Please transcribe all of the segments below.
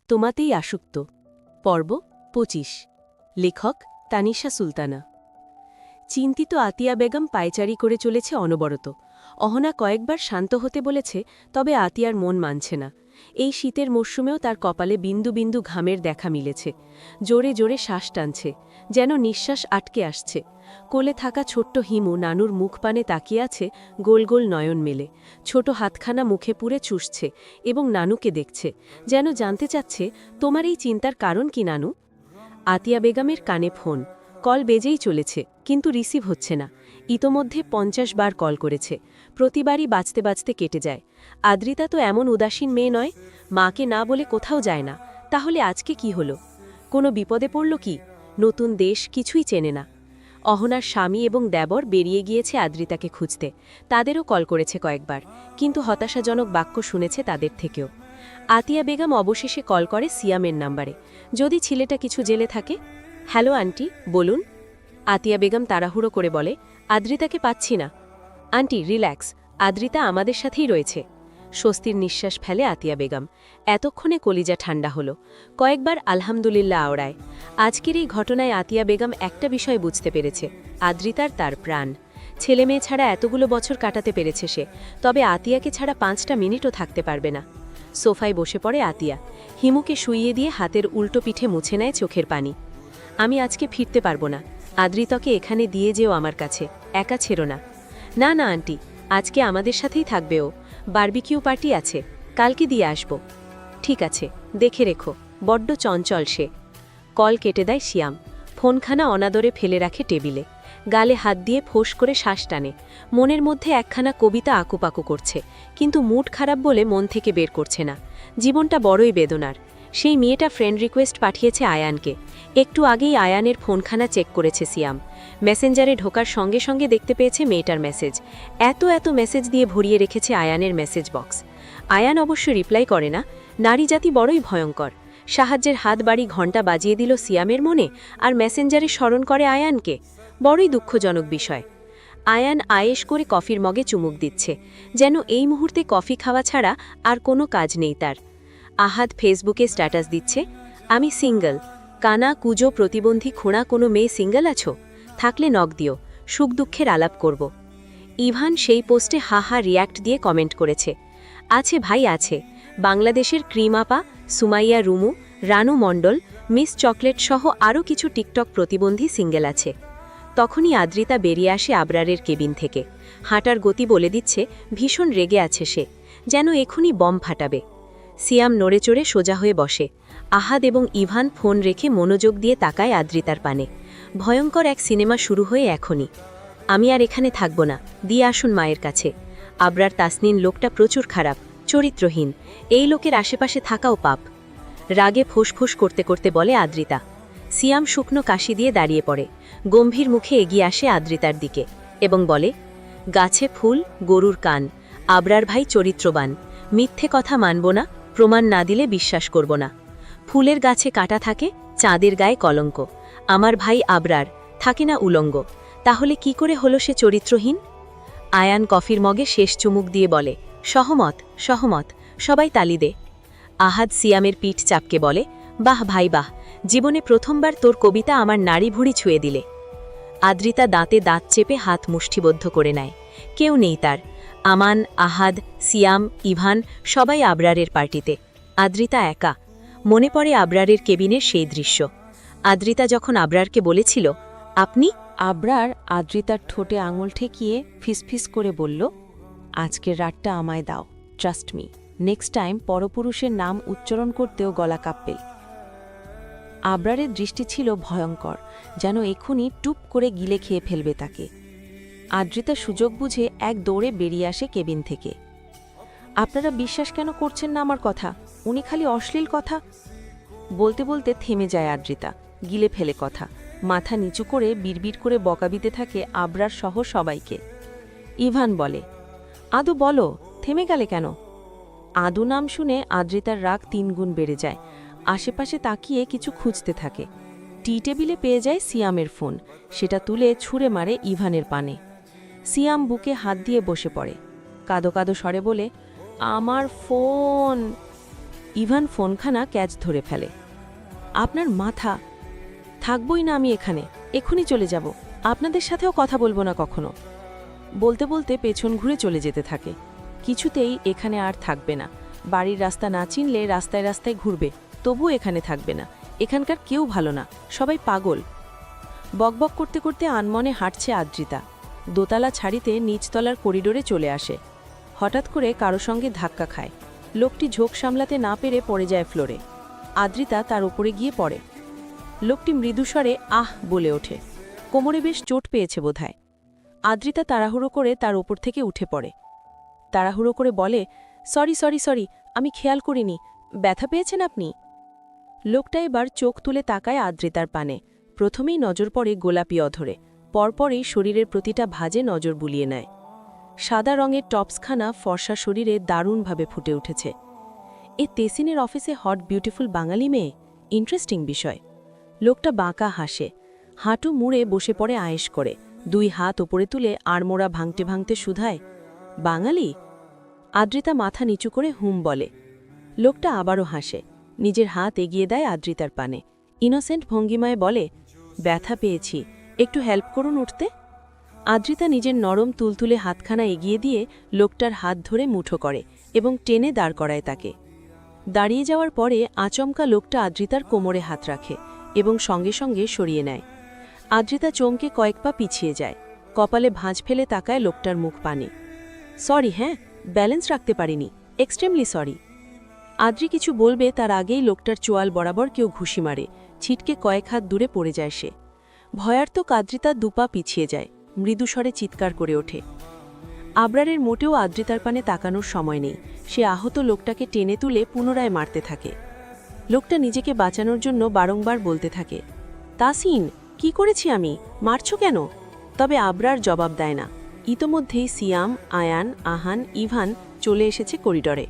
তোমাতেই আসক্ত পর্ব ২৫ লেখক তানিশা সুলতানা। চিন্তিত আতিয়া বেগম পায়চারি করে চলেছে অনবরত। অহনা কয়েকবার শান্ত হতে বলেছে, তবে আতিয়ার মন মানছে না। এই শীতের মরশুমেও তার কপালে বিন্দু বিন্দু ঘামের দেখা মিলেছে। জোরে জোরে শ্বাস টানছে, যেন নিঃশ্বাস আটকে আসছে। কোলে থাকা ছোট্ট হিমু নানুর মুখপানে তাকিয়ে আছে, গোল গোল নয়ন মেলে। ছোট হাতখানা মুখে পুরে চুষছে এবং নানুকে দেখছে, যেন জানতে চাচ্ছে, তোমার এই চিন্তার কারণ কি নানু? আতিয়া বেগমের কানে ফোন। কল বেজেই চলেছে, কিন্তু রিসিভ হচ্ছে না। ইতোমধ্যে ৫০ বার কল করেছে, প্রতিবারই বাজতে বাজতে কেটে যায়। আদ্রিতা তো এমন উদাসীন মেয়ে নয়, মাকে না বলে কোথাও যায় না। তাহলে আজকে কি হলো? কোনো বিপদে পড়ল কি? নতুন দেশ, কিছুই চেনে না। অহনার স্বামী এবং দেবর বেরিয়ে গিয়েছে আদ্রিতাকে খুঁজতে। তাদেরও কল করেছে কয়েকবার, কিন্তু হতাশাজনক বাক্য শুনেছে তাদের থেকেও। আতিয়া বেগম অবশেষে কল করে সিয়ামের নাম্বারে। যদি ছেলেটা কিছু জেলে থাকে। হ্যালো আন্টি, বলুন। আতিয়া বেগম তাড়াহুড়ো করে বলে, আদ্রিতাকে পাচ্ছি না। আন্টি রিল্যাক্স, আদ্রিতা আমাদের সাথেই রয়েছে। স্বস্তির নিঃশ্বাস ফেলে আতিয়া বেগম। এতক্ষণে কলিজা ঠান্ডা হলো। কয়েকবার আলহামদুলিল্লাহ আওড়ায়। আজকের এই ঘটনায় আতিয়া বেগম একটা বিষয় বুঝতে পেরেছে, আদ্রিতার তার প্রাণ। ছেলেমেয়ে ছাড়া এতগুলো বছর কাটাতে পেরেছে সে, তবে আতিয়াকে ছাড়া ৫টা মিনিটও থাকতে পারবে না। সোফায় বসে পড়ে আতিয়া। হিমুকে শুইয়ে দিয়ে হাতের উল্টো পিঠে মুছে নেয় চোখের পানি। আমি আজকে ফিরতে পারবো না, আদ্রিতাকে এখানে দিয়ে যেও আমার কাছে, একা ছেড়ো না। না না আন্টি, আজকে আমাদের সাথেই থাকবে ও। বারবিকিউ পার্টি আছে, কালকে দিয়ে আসব। ঠিক আছে, দেখে রেখো, বড্ড চঞ্চল সে। কল কেটে দেয় শিয়াম। ফোনখানা অনাদরে ফেলে রাখে টেবিলে। গালে হাত দিয়ে ফোঁস করে শ্বাস টানে। মনের মধ্যে একখানা কবিতা আকুপাকু করছে, কিন্তু মুড খারাপ বলে মন থেকে বের করছে না। জীবনটা বড়ই বেদনার। সেই মেয়েটা ফ্রেন্ড রিকোয়েস্ট পাঠিয়েছে আয়ানকে। একটু আগেই আয়ানের ফোনখানা চেক করেছে সিয়াম। মেসেঞ্জারে ঢোকার সঙ্গে সঙ্গে দেখতে পেয়েছে মেয়েটার মেসেজ। এত এত মেসেজ দিয়ে ভরিয়ে রেখেছে আয়ানের মেসেজ বক্স। আয়ান অবশ্য রিপ্লাই করে না। নারী জাতি বড়ই ভয়ঙ্কর। সাহায্যের হাত বাড়ি ঘণ্টা বাজিয়ে দিল সিয়ামের মনে, আর মেসেঞ্জারে স্মরণ করে আয়ানকে। বড়ই দুঃখজনক বিষয়। আয়ান আয়েশ করে কফির মগে চুমুক দিচ্ছে, যেন এই মুহূর্তে কফি খাওয়া ছাড়া আর কোনো কাজ নেই তার। আহাদ ফেসবুকে স্ট্যাটাস দিচ্ছে, আমি সিঙ্গল। কানা কুজো প্রতিবন্ধী খোঁড়া কোনো মেয়ে সিঙ্গল আছো? থাকলে নক দিও, সুখ দুঃখের আলাপ করব। ইভান সেই পোস্টে হা হা রিয়্যাক্ট দিয়ে কমেন্ট করেছে, আছে ভাই আছে। বাংলাদেশের ক্রিম আপা, সুমাইয়া রুমু, রানু মণ্ডল, মিস চকলেট সহ আরও কিছু টিকটক প্রতিবন্ধী সিঙ্গেল আছে। তখনই আদ্রিতা বেরিয়ে আসে আবরারের কেবিন থেকে। হাঁটার গতি বলে দিচ্ছে ভীষণ রেগে আছে সে, যেন এখনই বম ফাটাবে। সিয়াম নড়েচড়ে সোজা হয়ে বসে। আহাদ এবং ইভান ফোন রেখে মনোযোগ দিয়ে তাকায় আদ্রিতার পানে। ভয়ঙ্কর এক সিনেমা শুরু হয়ে এখনই। আমি আর এখানে থাকব না, দিয়ে আসুন মায়ের কাছে। আবরার তাসনিন লোকটা প্রচুর খারাপ, চরিত্রহীন। এই লোকের আশেপাশে থাকাও পাপ। রাগে ফোঁস করতে করতে বলে আদ্রিতা। সিয়াম শুকনো কাশি দিয়ে দাঁড়িয়ে পড়ে। গম্ভীর মুখে এগিয়ে আসে আদ্রিতার দিকে এবং বলে, গাছে ফুল, গরুর কান। আবরার ভাই চরিত্রবান। মিথ্যে কথা মানব না, প্রমাণ না দিলে বিশ্বাস করব না। ফুলের গাছে কাঁটা থাকে, চাঁদের গায়ে কলঙ্ক। আমার ভাই আবরার থাকে না উলঙ্গ। তাহলে কি করে হলো সে চরিত্রহীন? আয়ান কফির মগে শেষ চুমুক দিয়ে বলে, সহমত সহমত, সবাই তালি দে। আহাদ সিয়ামের পিঠ চাপকে বলে, বাহ ভাই বাহ, জীবনে প্রথমবার তোর কবিতা আমার নাড়ি ভুঁড়ি ছুঁয়ে দিলে। আদ্রিতা দাঁতে দাঁত চেপে হাত মুষ্টিবদ্ধ করে নেয়। কেউ নেই তার। আমান, আহাদ, সিয়াম, ইভান সবাই আবরারের পার্টিতে। আদ্রিতা একা। মনে পড়ে আবরারের কেবিনের সেই দৃশ্য। আদ্রিতা যখন আবরারকে বলেছিল, আপনি। আবরার আদ্রিতার ঠোঁটে আঙুল ঠেকিয়ে ফিসফিস করে বলল, আজকের রাতটা আমায় দাও, ট্রাস্ট মি। নেক্সট টাইম পরপুরুষের নাম উচ্চারণ করতেও গলা কাঁপবে। আবরারের দৃষ্টি ছিল ভয়ঙ্কর, যেন এক্ষুনি টুপ করে গিলে খেয়ে ফেলবে তাকে। আদ্রিতা সুযোগ বুঝে এক দৌড়ে বেরিয়ে আসে কেবিন থেকে। আপনারা বিশ্বাস কেন করছেন না আমার কথা? উনি খালি অশ্লীল কথা বলতে বলতে থেমে যায় আদ্রিতা, গিলে ফেলে কথা। মাথা নিচু করে বিড়বিড় করে বকা দিতে থাকে আবরার সহ সবাইকে। ইভান বলে, আদু বলো, থেমে গেলে কেন? আদু নাম শুনে আদ্রিতার রাগ ৩ গুণ বেড়ে যায়। আশেপাশে তাকিয়ে কিছু খুঁজতে থাকে। টি টেবিলে পেয়ে যায় সিয়ামের ফোন। সেটা তুলে ছুঁড়ে মারে ইভানের পানে। সিয়াম বুকে হাত দিয়ে বসে পড়ে। কাঁদো কাঁদো স্বরে বলে, আমার ফোন। ইভান ফোনখানা ক্যাচ ধরে ফেলে। আপনার মাথা! থাকবই না আমি এখানে, এক্ষুনি চলে যাব, আপনাদের সাথেও কথা বলবো না কখনো। বলতে বলতে পেছন ঘুরে চলে যেতে থাকে। কিছুতেই এখানে আর থাকবে না। বাড়ির রাস্তা না চিনলে রাস্তায় রাস্তায় ঘুরবে, তবুও এখানে থাকবে না। এখানকার কেউ ভালো না, সবাই পাগল। বকবক করতে করতে আনমনে হাঁটছে আদ্রিতা। দোতলা ছাড়িতে নিচতলার করিডোরে চলে আসে। হঠাৎ করে কারো সঙ্গে ধাক্কা খায়। লোকটি ঝোঁক সামলাতে না পেরে পড়ে যায় ফ্লোরে। আদ্রিতা তার উপরে গিয়ে পড়ে। লোকটি মৃদুস্বরে আহ বলে ওঠে। কোমরে বেশ চোট পেয়েছে বোধহয়। আদ্রিতা তাড়াহুড়ো করে তার ওপর থেকে উঠে পড়ে। তাড়াহুড়ো করে বলে, সরি সরি সরি, আমি খেয়াল করিনি, ব্যথা পেয়েছেন আপনি? লোকটা এবার চোখ তুলে তাকায় আদ্রিতার পানে। প্রথমেই নজর পড়ে গোলাপি অধরে, পরপরই শরীরের প্রতিটা ভাঁজে নজর বুলিয়ে নেয়। সাদা রঙের টপসখানা ফর্সা শরীরে দারুণভাবে ফুটে উঠেছে। এ তেসিনের অফিসে হট বিউটিফুল বাঙালি মেয়ে, ইন্টারেস্টিং বিষয়। লোকটা বাঁকা হাসে, হাঁটু মুড়ে বসে পড়ে আয়েশ করে, দুই হাত ওপরে তুলে আড়মোড়া ভাঙতে ভাঙতে শুধায়, বাঙালি? আদ্রিতা মাথা নিচু করে হুম বলে। লোকটা আবারও হাসে, নিজের হাত এগিয়ে দেয় আদ্রিতার পানে, ইনোসেন্ট ভঙ্গিমায় বলে, ব্যথা পেয়েছি, একটু হেল্প করুন উঠতে। আদ্রিতা নিজের নরম তুলতুলে হাতখানা এগিয়ে দিয়ে লোকটার হাত ধরে মুঠো করে এবং টেনে দাঁড় করায় তাকে। দাঁড়িয়ে যাওয়ার পরে আচমকা লোকটা আদ্রিতার কোমরে হাত রাখে এবং সঙ্গে সঙ্গে সরিয়ে নেয়। আদ্রিতা চমকে কয়েক পা পিছিয়ে যায়, কপালে ভাঁজ ফেলে তাকায় লোকটার মুখ পানে। সরি, হ্যাঁ, ব্যালেন্স রাখতে পারিনি, এক্সট্রিমলি সরি। আদ্রি কিছু বলবে তার আগেই লোকটার চোয়াল বরাবর কেউ ঘুষি মারে, ছিটকে কয়েক হাত দূরে পড়ে যায় সে। ভয়ার্ত আদ্রিতা দুপা পিছিয়ে যায়, মৃদুস্বরে চিৎকার করে ওঠে। আবরারের মোটেও আদ্রিতার পানে তাকানোর সময় নেই। সে আহত লোকটাকে টেনে তুলে পুনরায় মারতে থাকে। লোকটা নিজেকে বাঁচানোর জন্য বারংবার বলতে থাকে, তাসিন, কি করেছি আমি, মারছ কেন? তবে আবরার জবাব দেয় না। ইতোমধ্যেই সিয়াম, আয়ান, আহান, ইভান চলে এসেছে করিডরে।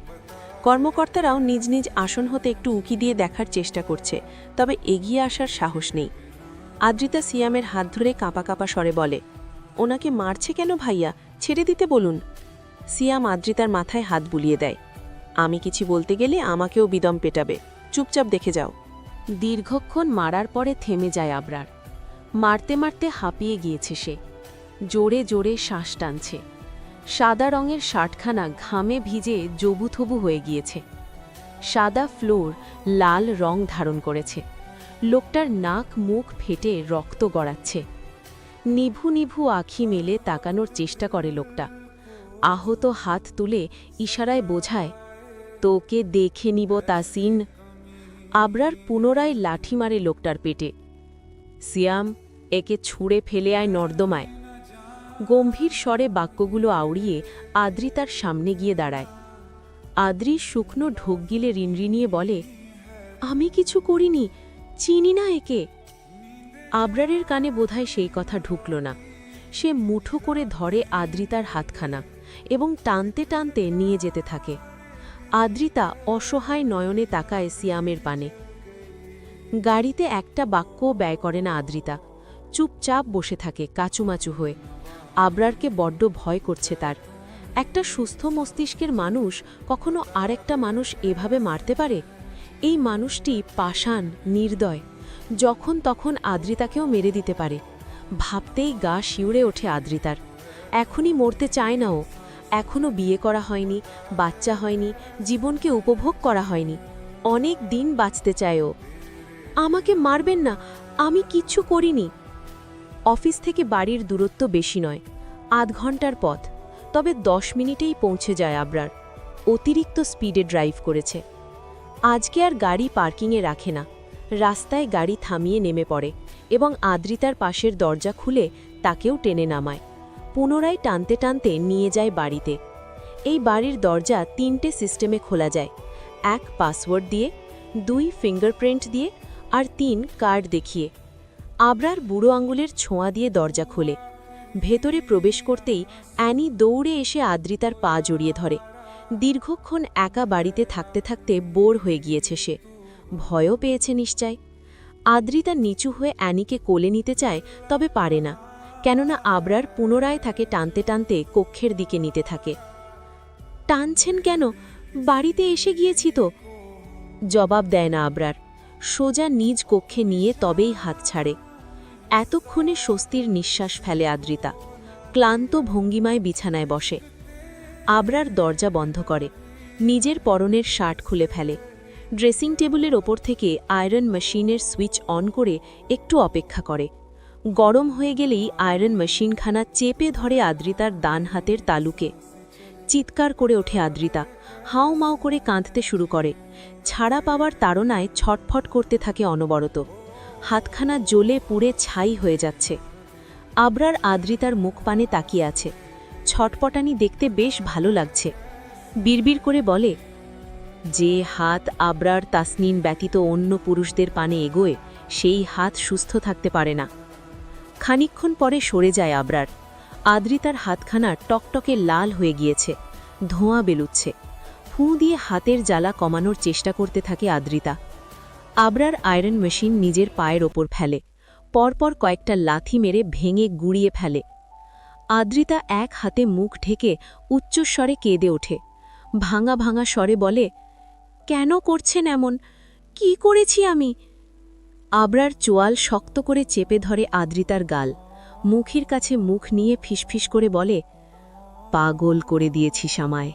কর্মকর্তারাও নিজ নিজ আসন হতে একটু উঁকি দিয়ে দেখার চেষ্টা করছে, তবে এগিয়ে আসার সাহস নেই। আদ্রিতা সিয়ামের হাত ধরে কাঁপা কাঁপা স্বরে বলে, ওনাকে মারছে কেন ভাইয়া, ছেড়ে দিতে বলুন। সিয়াম আদ্রিতার মাথায় হাত বুলিয়ে দেয়। আমি কিছু বলতে গেলে আমাকেও বিদম পেটাবে, চুপচাপ দেখে যাও। দীর্ঘক্ষণ মারার পরে থেমে যায় আবরার। মারতে মারতে হাঁপিয়ে গিয়েছে সে, জোরে জোরে শ্বাস টানছে। সাদা রঙের শার্টখানা ঘামে ভিজে জবুথবু হয়ে গিয়েছে। সাদা ফ্লোর লাল রং ধারণ করেছে। লোকটার নাক মুখ ফেটে রক্ত গড়াচ্ছে। নিভু নিভু আঁখি মেলে তাকানোর চেষ্টা করে লোকটা। আহত হাত তুলে ইশারায় বোঝায়, তোকে দেখে নিব তাসিন। আবরার পুনরায় লাঠি মারে লোকটার পেটে। সিয়াম, একে ছুঁড়ে ফেলে আয় নর্দমায়। গম্ভীর স্বরে বাক্যগুলো আউড়িয়ে আদ্রি তার সামনে গিয়ে দাঁড়ায়। আদ্রি শুকনো ঢোক গিলে রিনরিনিয়ে বলে, আমি কিছু করিনি, চিনি না একে। আবরারের কানে বোধহয় সেই কথা ঢুকল না। সে মুঠো করে ধরে আদ্রিতার হাতখানা এবং টানতে টানতে নিয়ে যেতে থাকে। আদ্রিতা অসহায় নয়নে তাকায় সিয়ামের পানে। গাড়িতে একটা বাক্যও ব্যয় করে না আদ্রিতা, চুপচাপ বসে থাকে কাচুমাচু হয়ে। আবরারকে বড্ড ভয় করছে তার। একটা সুস্থ মস্তিষ্কের মানুষ কখনো আরেকটা মানুষ এভাবে মারতে পারে? এই মানুষটি পাষাণ, নির্দয়, যখন তখন আদ্রিতাকেও মেরে দিতে পারে। ভাবতেই গা শিউরে ওঠে আদ্রিতার। এখনই মরতে চায় না ও। এখনও বিয়ে করা হয়নি, বাচ্চা হয়নি, জীবনকে উপভোগ করা হয়নি। অনেক দিন বাঁচতে চায় ও। আমাকে মারবেন না, আমি কিচ্ছু করিনি। অফিস থেকে বাড়ির দূরত্ব বেশি নয়, আধ ঘন্টার পথ, তবে 10 মিনিটেই পৌঁছে যায় আবরার। অতিরিক্ত স্পিডে ড্রাইভ করেছে। আজকে আর গাড়ি পার্কিংয়ে রাখে না, রাস্তায় গাড়ি থামিয়ে নেমে পড়ে এবং আদ্রিতার পাশের দরজা খুলে তাকেও টেনে নামায়। পুনরায় টানতে টানতে নিয়ে যায় বাড়িতে। এই বাড়ির দরজা 3টে সিস্টেমে খোলা যায়, 1 পাসওয়ার্ড দিয়ে, 2 ফিঙ্গারপ্রিন্ট দিয়ে, আর 3 কার্ড দেখিয়ে। আবরার বুড়ো আঙুলের ছোঁয়া দিয়ে দরজা খোলে। ভেতরে প্রবেশ করতেই অ্যানি দৌড়ে এসে আদ্রিতার পা জড়িয়ে ধরে। দীর্ঘক্ষণ একা বাড়িতে থাকতে থাকতে বোর হয়ে গিয়েছে সে, ভয়ও পেয়েছে নিশ্চয়। আদ্রিতা নিচু হয়ে অ্যানিকে কোলে নিতে চায়, তবে পারে না, কেননা আবরার পুনরায় তাকে টানতে টানতে কক্ষের দিকে নিতে থাকে। টানছেন কেন? বাড়িতে এসে গিয়েছি তো। জবাব দেয় না আবরার, সোজা নিজ কক্ষে নিয়ে তবেই হাত ছাড়ে। এতক্ষণে স্বস্তির নিঃশ্বাস ফেলে আদ্রিতা, ক্লান্ত ভঙ্গিমায় বিছানায় বসে। আবরার দরজা বন্ধ করে, নিজের পরনের শার্ট খুলে ফেলে, ড্রেসিং টেবিলের ওপর থেকে আয়রন মেশিনের সুইচ অন করে একটু অপেক্ষা করে। গরম হয়ে গেলেই আয়রন মেশিনখানা চেপে ধরে আদ্রিতার ডান হাতের তালুকে। চিৎকার করে ওঠে আদ্রিতা, হাউ মাউ করে কাঁদতে শুরু করে। ছাড়া পাওয়ার তাড়নায় ছটফট করতে থাকে অনবরত। হাতখানা জ্বলে পুড়ে ছাই হয়ে যাচ্ছে। আবরার আদ্রিতার মুখপানে তাকিয়ে আছে। ছটপটানি দেখতে বেশ ভালো লাগছে। বিড়বিড় করে বলে, যে হাত আবরার তাসনিন ব্যতীত অন্য পুরুষদের পানে এগোয়, সেই হাত সুস্থ থাকতে পারে না। খানিকক্ষণ পরে সরে যায় আবরার। আদ্রিতার হাতখানা টকটকে লাল হয়ে গিয়েছে, ধোঁয়া বেলুচ্ছে। ফুঁ দিয়ে হাতের জ্বালা কমানোর চেষ্টা করতে থাকে আদ্রিতা। আবরার আয়রন মেশিন নিজের পায়ের ওপর ফেলে, পরপর কয়েকটা লাথি মেরে ভেঙে গুঁড়িয়ে ফেলে। আদ্রিতা এক হাতে মুখ ঢেকে উচ্চস্বরে কেঁদে ওঠে, ভাঙা ভাঙা স্বরে বলে, কেন করছেন এমন? কি করেছি আমি? আবরার চোয়াল শক্ত করে চেপে ধরে আদ্রিতার গাল, মুখের কাছে মুখ নিয়ে ফিসফিস করে বলে, পাগল করে দিয়েছিস আমায়।